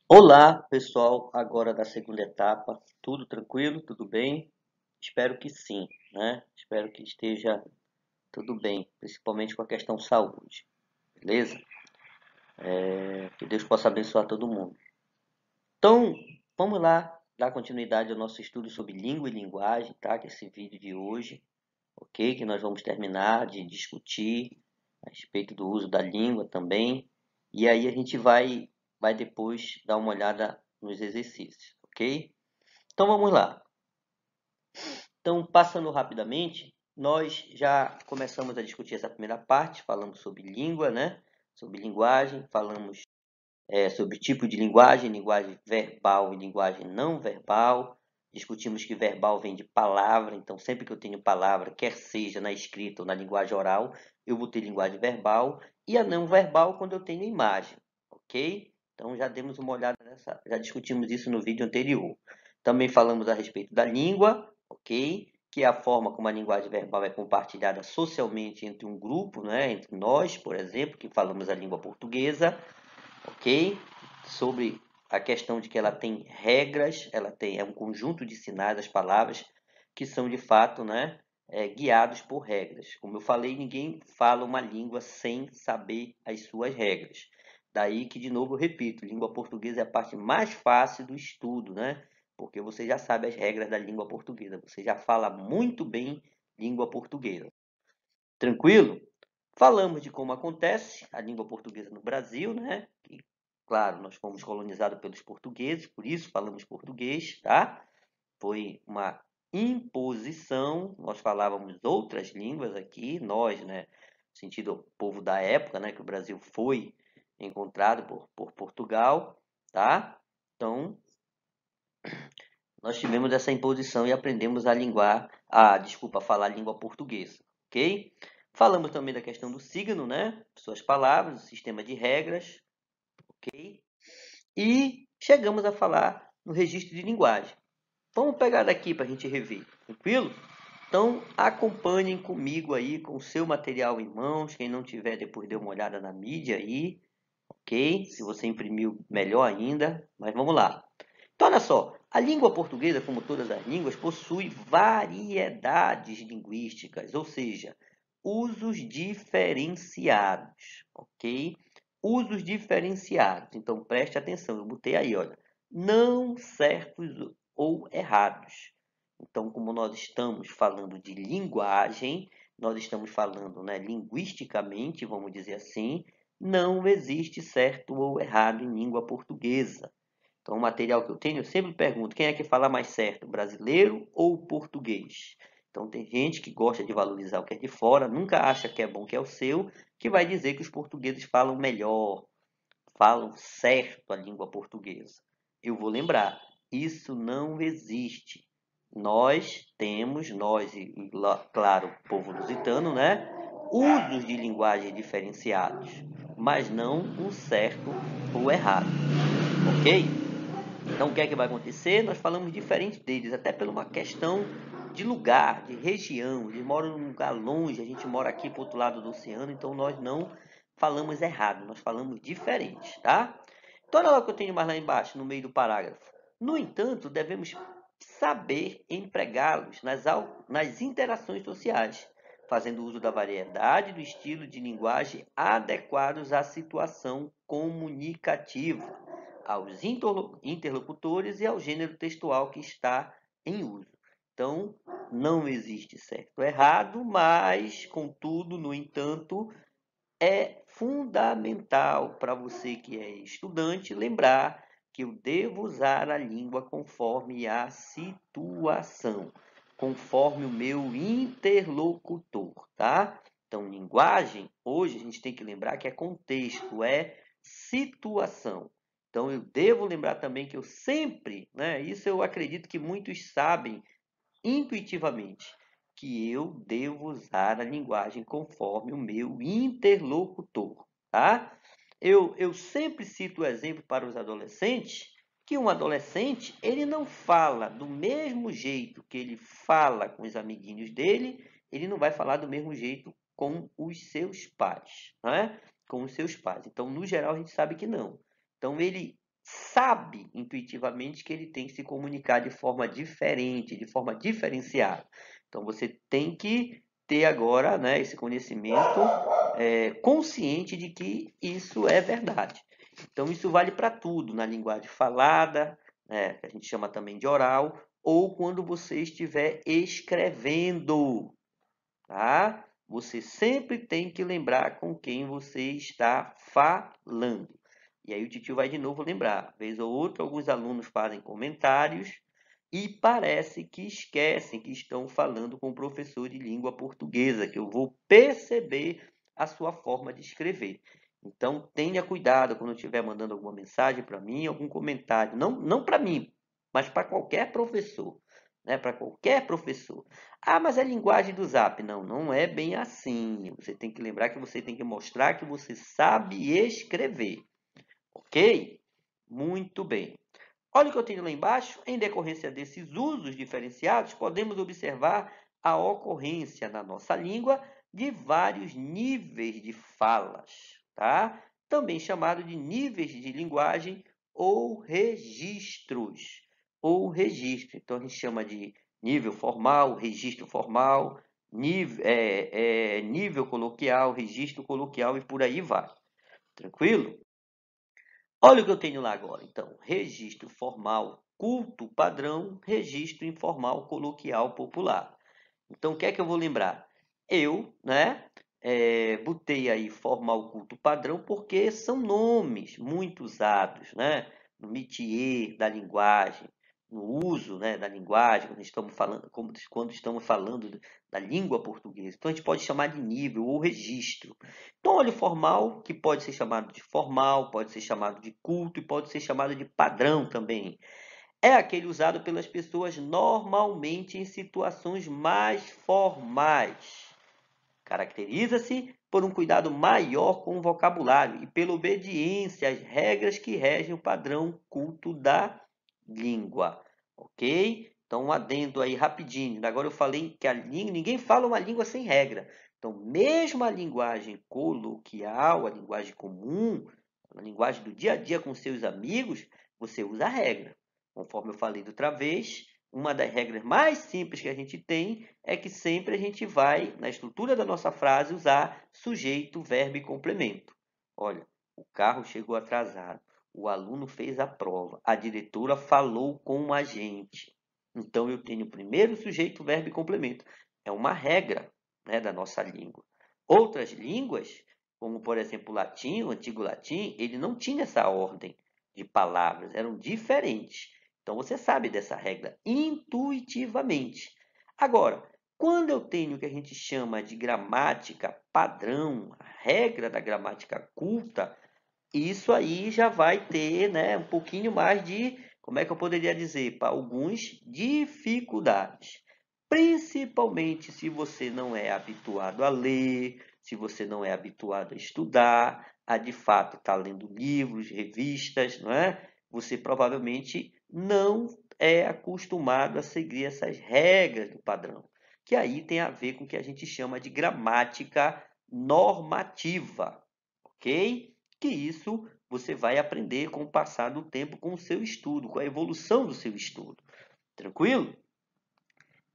Olá, pessoal, agora da segunda etapa, tudo tranquilo, tudo bem? Espero que sim, né? Espero que esteja tudo bem, principalmente com a questão saúde, beleza? Que Deus possa abençoar todo mundo. Então, vamos lá dar continuidade ao nosso estudo sobre língua e linguagem, tá? Que é esse vídeo de hoje, ok? Que nós vamos terminar de discutir a respeito do uso da língua também. E aí a gente vai depois dar uma olhada nos exercícios, ok? Então vamos lá. Então, passando rapidamente, nós já começamos a discutir essa primeira parte, falamos sobre língua, né? Sobre linguagem, falamos sobre tipo de linguagem, linguagem verbal e linguagem não verbal. Discutimos que verbal vem de palavra, então sempre que eu tenho palavra, quer seja na escrita ou na linguagem oral, eu vou ter linguagem verbal. E a não verbal quando eu tenho imagem, ok? Então já demos uma olhada nessa, já discutimos isso no vídeo anterior. Também falamos a respeito da língua, ok? Que é a forma como a linguagem verbal é compartilhada socialmente entre um grupo, né? Entre nós, por exemplo, que falamos a língua portuguesa, ok? Sobre a questão de que ela tem regras, é um conjunto de sinais, as palavras, que são de fato, né, guiados por regras. Como eu falei, ninguém fala uma língua sem saber as suas regras. Daí que, de novo, eu repito, língua portuguesa é a parte mais fácil do estudo, né? Porque você já sabe as regras da língua portuguesa, você já fala muito bem língua portuguesa. Tranquilo? Falamos de como acontece a língua portuguesa no Brasil, né? E, claro, nós fomos colonizados pelos portugueses, por isso falamos português, tá? Foi uma imposição, nós falávamos outras línguas aqui, nós, né? No sentido povo da época, né? Que o Brasil foi encontrado por Portugal, tá? Então, nós tivemos essa imposição e aprendemos a falar a língua portuguesa, ok? Falamos também da questão do signo, né? Suas palavras, o sistema de regras, ok? E chegamos a falar no registro de linguagem. Vamos pegar daqui para a gente rever, tranquilo? Então acompanhem comigo aí com o seu material em mãos. Quem não tiver, depois dê uma olhada na mídia aí, ok? Se você imprimiu, melhor ainda. Mas vamos lá. Então, olha só, a língua portuguesa, como todas as línguas, possui variedades linguísticas, ou seja, usos diferenciados, ok? Usos diferenciados. Então, preste atenção, eu botei aí, olha, não certos ou errados. Então, como nós estamos falando de linguagem, nós estamos falando, né, linguisticamente, vamos dizer assim, não existe certo ou errado em língua portuguesa. Então, o material que eu tenho, eu sempre pergunto quem é que fala mais certo, brasileiro ou português? Então, tem gente que gosta de valorizar o que é de fora, nunca acha que é bom que é o seu, que vai dizer que os portugueses falam melhor, falam certo a língua portuguesa. Eu vou lembrar, isso não existe. Nós e claro, o povo lusitano, né? Usos de linguagem diferenciados, mas não um certo ou errado, ok? Então, o que é que vai acontecer? Nós falamos diferente deles, até por uma questão de lugar, de região. Eles moram num lugar longe, a gente mora aqui para o outro lado do oceano, então nós não falamos errado, nós falamos diferente, tá? Então, olha lá o que eu tenho mais lá embaixo, no meio do parágrafo. No entanto, devemos saber empregá-los nas interações sociais, fazendo uso da variedade do estilo de linguagem adequados à situação comunicativa, aos interlocutores e ao gênero textual que está em uso. Então, não existe certo ou errado, mas, contudo, no entanto, é fundamental para você que é estudante lembrar que eu devo usar a língua conforme a situação, conforme o meu interlocutor, tá? Então, linguagem, hoje a gente tem que lembrar que é contexto, é situação. Então, eu devo lembrar também que eu sempre, né? Isso eu acredito que muitos sabem intuitivamente que eu devo usar a linguagem conforme o meu interlocutor, tá? Eu sempre cito o exemplo para os adolescentes que um adolescente ele não fala do mesmo jeito que ele fala com os amiguinhos dele, ele não vai falar do mesmo jeito com os seus pais, né? Com os seus pais. Então, no geral, a gente sabe que não. Então, ele sabe intuitivamente que ele tem que se comunicar de forma diferente, de forma diferenciada. Então você tem que ter agora, né, esse conhecimento consciente de que isso é verdade. Então isso vale para tudo, na linguagem falada, né, que a gente chama também de oral, ou quando você estiver escrevendo, tá? Você sempre tem que lembrar com quem você está falando. E aí o titio vai de novo lembrar. Vez ou outra, alguns alunos fazem comentários e parece que esquecem que estão falando com o professor de língua portuguesa, que eu vou perceber a sua forma de escrever. Então, tenha cuidado quando estiver mandando alguma mensagem para mim, algum comentário. Não para mim, mas para qualquer professor. Né? Para qualquer professor. Ah, mas é a linguagem do Zap. Não, não é bem assim. Você tem que lembrar que você tem que mostrar que você sabe escrever. Ok? Muito bem. Olha o que eu tenho lá embaixo. Em decorrência desses usos diferenciados, podemos observar a ocorrência na nossa língua de vários níveis de falas, tá? Também chamado de níveis de linguagem ou registros. Ou registro. Então, a gente chama de nível formal, registro formal, nível coloquial, registro coloquial e por aí vai. Tranquilo? Olha o que eu tenho lá agora. Então, registro formal, culto padrão, registro informal, coloquial, popular. Então, o que é que eu vou lembrar? Eu, né, botei aí formal, culto padrão porque são nomes muito usados, né, no métier da linguagem, no uso, né, da linguagem, quando estamos falando da língua portuguesa. Então, a gente pode chamar de nível ou registro. Então, olha o formal, que pode ser chamado de formal, pode ser chamado de culto e pode ser chamado de padrão também. É aquele usado pelas pessoas normalmente em situações mais formais. Caracteriza-se por um cuidado maior com o vocabulário e pela obediência às regras que regem o padrão culto da língua. Ok? Então, um adendo aí rapidinho. Agora eu falei que a língua, ninguém fala uma língua sem regra. Então, mesmo a linguagem coloquial, a linguagem comum, a linguagem do dia a dia com seus amigos, você usa a regra. Conforme eu falei da outra vez, uma das regras mais simples que a gente tem é que sempre a gente vai, na estrutura da nossa frase, usar sujeito, verbo e complemento. Olha, o carro chegou atrasado, o aluno fez a prova, a diretora falou com a gente. Então eu tenho primeiro sujeito, verbo e complemento. É uma regra, né, da nossa língua. Outras línguas, como por exemplo o latim, o antigo latim, ele não tinha essa ordem de palavras, eram diferentes. Então você sabe dessa regra intuitivamente. Agora, quando eu tenho o que a gente chama de gramática padrão, a regra da gramática culta, isso aí já vai ter, né, um pouquinho mais de, como é que eu poderia dizer, para alguns, dificuldades. Principalmente se você não é habituado a ler, se você não é habituado a estudar, a de fato estar lendo livros, revistas, não é? Você provavelmente não é acostumado a seguir essas regras do padrão, que aí tem a ver com o que a gente chama de gramática normativa, ok? Que isso você vai aprender com o passar do tempo, com o seu estudo, com a evolução do seu estudo. Tranquilo?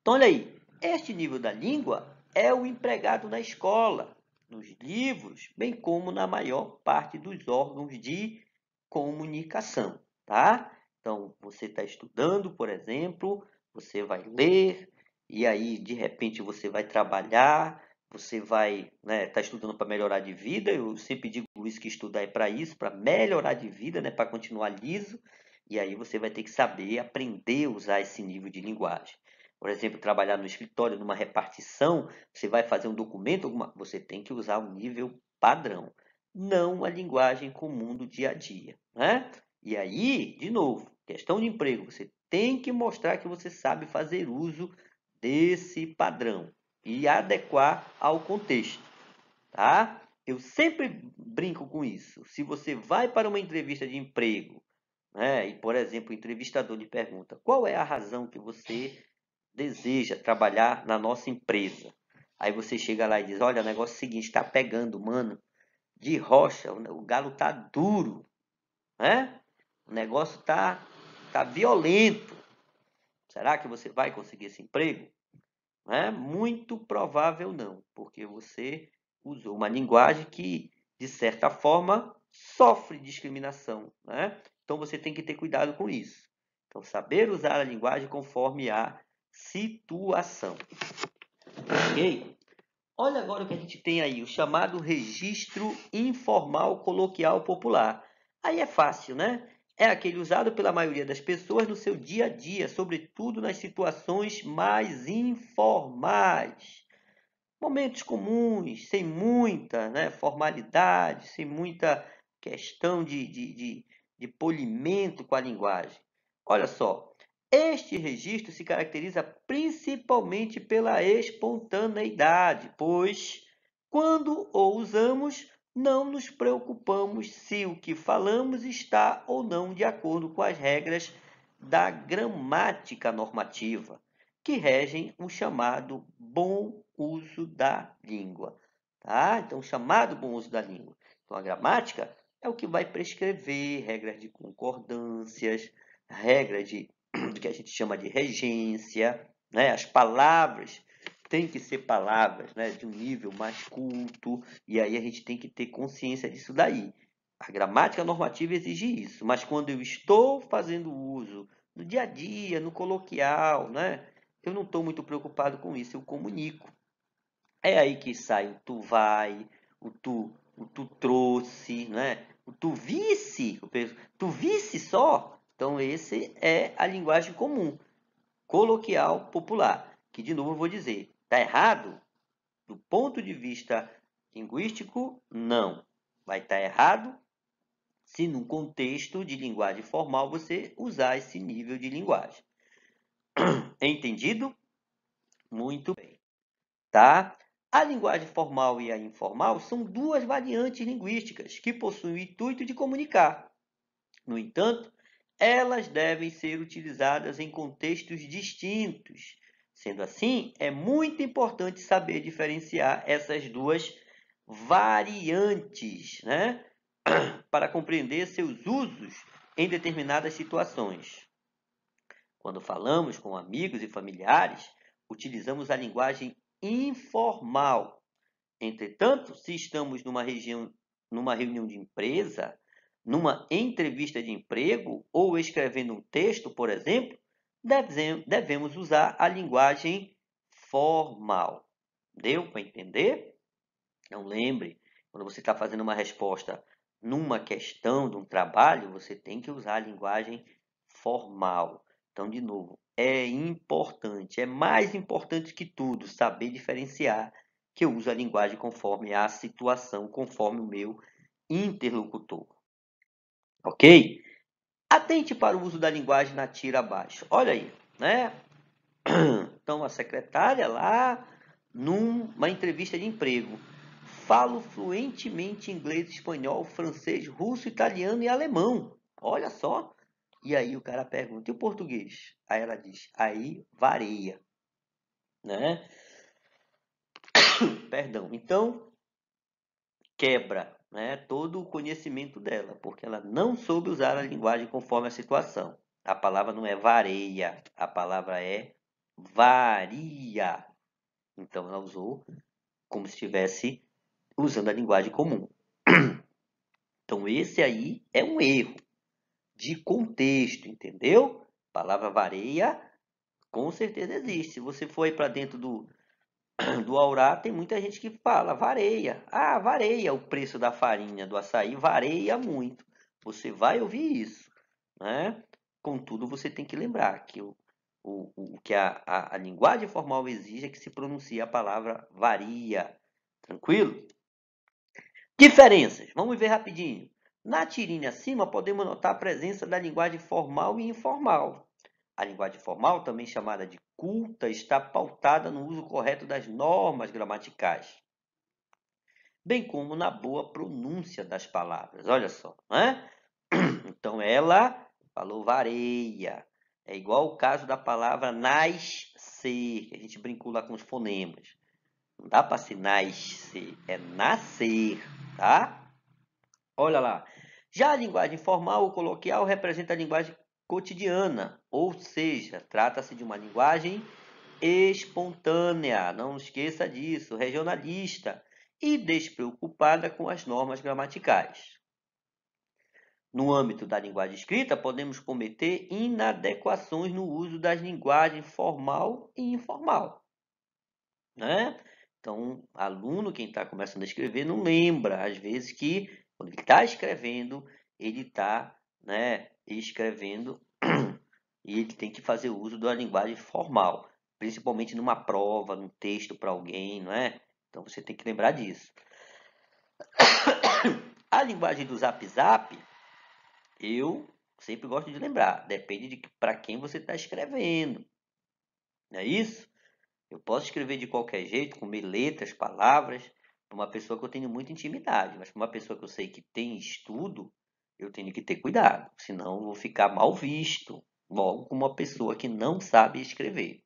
Então, olha aí, este nível da língua é o empregado na escola, nos livros, bem como na maior parte dos órgãos de comunicação, tá? Então, você está estudando, por exemplo, você vai ler, e aí, de repente, você vai trabalhar, você vai, né, tá estudando para melhorar de vida. Eu sempre digo isso, que estudar é para isso, para melhorar de vida, né, para continuar liso, e aí você vai ter que saber aprender a usar esse nível de linguagem. Por exemplo, trabalhar no escritório, numa repartição, você vai fazer um documento, você tem que usar o nível padrão, não a linguagem comum do dia a dia, né? E aí, de novo, questão de emprego, você tem que mostrar que você sabe fazer uso desse padrão e adequar ao contexto, tá? Eu sempre brinco com isso. Se você vai para uma entrevista de emprego, né, e, por exemplo, o entrevistador lhe pergunta qual é a razão que você deseja trabalhar na nossa empresa. Aí você chega lá e diz, olha, o negócio é o seguinte, está pegando, mano, de rocha, o galo tá duro, né? o negócio tá violento. Será que você vai conseguir esse emprego? Muito provável não, porque você usou uma linguagem que, de certa forma, sofre discriminação, né? Então você tem que ter cuidado com isso. Então, saber usar a linguagem conforme a situação. Ok? Olha agora o que a gente tem aí, o chamado registro informal coloquial popular. Aí é fácil, né? É aquele usado pela maioria das pessoas no seu dia a dia, sobretudo nas situações mais informais. Momentos comuns, sem muita, né, formalidade, sem muita questão de polimento com a linguagem. Olha só, este registro se caracteriza principalmente pela espontaneidade, pois, quando o usamos, não nos preocupamos se o que falamos está ou não de acordo com as regras da gramática normativa, que regem o chamado bom uso da língua. Tá? Então, o chamado bom uso da língua. Então, a gramática é o que vai prescrever regras de concordâncias, regras do que a gente chama de regência, né? As palavras têm que ser palavras, né, de um nível mais culto, e aí a gente tem que ter consciência disso daí. A gramática normativa exige isso, mas quando eu estou fazendo uso no dia a dia, no coloquial, né, eu não estou muito preocupado com isso, eu comunico. É aí que sai o tu vai, o tu trouxe, né? O tu visse só. Então, esse é a linguagem comum, coloquial, popular. Que, de novo, eu vou dizer, está errado? Do ponto de vista linguístico, não. Vai estar errado se, num contexto de linguagem formal, você usar esse nível de linguagem. Entendido? Muito bem. Tá? A linguagem formal e a informal são duas variantes linguísticas que possuem o intuito de comunicar. No entanto, elas devem ser utilizadas em contextos distintos. Sendo assim, é muito importante saber diferenciar essas duas variantes, né? Para compreender seus usos em determinadas situações. Quando falamos com amigos e familiares, utilizamos a linguagem informal. Entretanto, se estamos numa reunião de empresa, numa entrevista de emprego ou escrevendo um texto, por exemplo, devemos usar a linguagem formal. Deu para entender? Então lembre, quando você está fazendo uma resposta numa questão de um trabalho, você tem que usar a linguagem formal. Então, de novo, é importante, é mais importante que tudo saber diferenciar que eu uso a linguagem conforme a situação, conforme o meu interlocutor. Ok? Atente para o uso da linguagem na tira abaixo. Olha aí, né? Então, a secretária lá, numa entrevista de emprego, falo fluentemente inglês, espanhol, francês, russo, italiano e alemão. Olha só. E aí o cara pergunta, e o português? Aí ela diz, aí varia, né? Perdão. Então, quebra, né, todo o conhecimento dela, porque ela não soube usar a linguagem conforme a situação. A palavra não é vareia, a palavra é varia. Então, ela usou como se estivesse usando a linguagem comum. Então, esse aí é um erro de contexto, entendeu? A palavra vareia com certeza existe. Se você for aí para dentro do Aurá, tem muita gente que fala vareia. Ah, vareia o preço da farinha do açaí, vareia muito. Você vai ouvir isso, né? Contudo, você tem que lembrar que o que a linguagem formal exige é que se pronuncie a palavra varia. Tranquilo? Diferenças. Vamos ver rapidinho. Na tirinha acima, podemos notar a presença da linguagem formal e informal. A linguagem formal, também chamada de culta, está pautada no uso correto das normas gramaticais, bem como na boa pronúncia das palavras. Olha só, né? Então, ela falou vareia. É igual o caso da palavra nascer, que a gente brincou lá com os fonemas. Não dá para ser nascer, é nascer, tá? Olha lá. Já a linguagem formal ou coloquial representa a linguagem cotidiana, ou seja, trata-se de uma linguagem espontânea, não esqueça disso, regionalista e despreocupada com as normas gramaticais. No âmbito da linguagem escrita, podemos cometer inadequações no uso das linguagens formal e informal, né? Então, aluno, quem está começando a escrever, não lembra, às vezes, que quando ele está escrevendo, ele está, né, escrevendo e ele tem que fazer uso da linguagem formal, principalmente numa prova, num texto para alguém, não é? Então, você tem que lembrar disso. A linguagem do Zap Zap, eu sempre gosto de lembrar, depende de para quem você está escrevendo, não é isso? Eu posso escrever de qualquer jeito, com letras, palavras, para uma pessoa que eu tenho muita intimidade, mas para uma pessoa que eu sei que tem estudo, eu tenho que ter cuidado, senão eu vou ficar mal visto, logo como uma pessoa que não sabe escrever,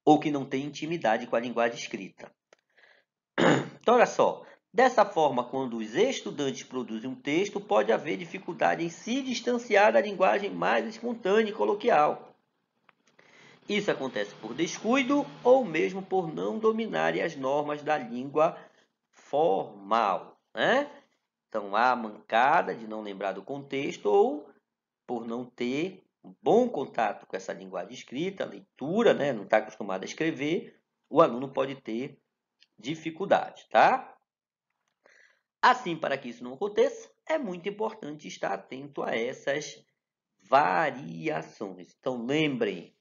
ou que não tem intimidade com a linguagem escrita. Então, olha só, dessa forma, quando os estudantes produzem um texto, pode haver dificuldade em se distanciar da linguagem mais espontânea e coloquial. Isso acontece por descuido ou mesmo por não dominarem as normas da língua formal, né? Então, há mancada de não lembrar do contexto ou por não ter um bom contato com essa linguagem escrita, leitura, né? Não está acostumado a escrever, o aluno pode ter dificuldade, tá? Assim, para que isso não aconteça, é muito importante estar atento a essas variações. Então, lembrem,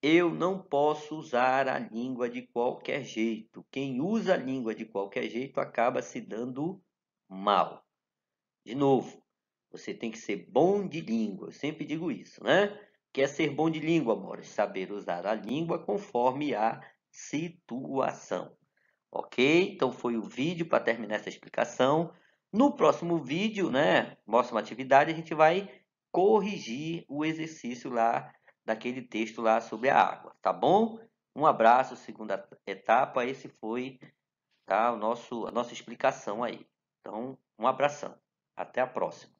eu não posso usar a língua de qualquer jeito. Quem usa a língua de qualquer jeito acaba se dando mal. De novo, você tem que ser bom de língua. Eu sempre digo isso, né? Quer ser bom de língua, amores? Saber usar a língua conforme a situação. Ok? Então foi o vídeo para terminar essa explicação. No próximo vídeo, né? Próxima atividade, a gente vai corrigir o exercício lá daquele texto lá sobre a água, tá bom? Um abraço, segunda etapa. Esse foi, tá, a nossa explicação aí. Então, um abração. Até a próxima.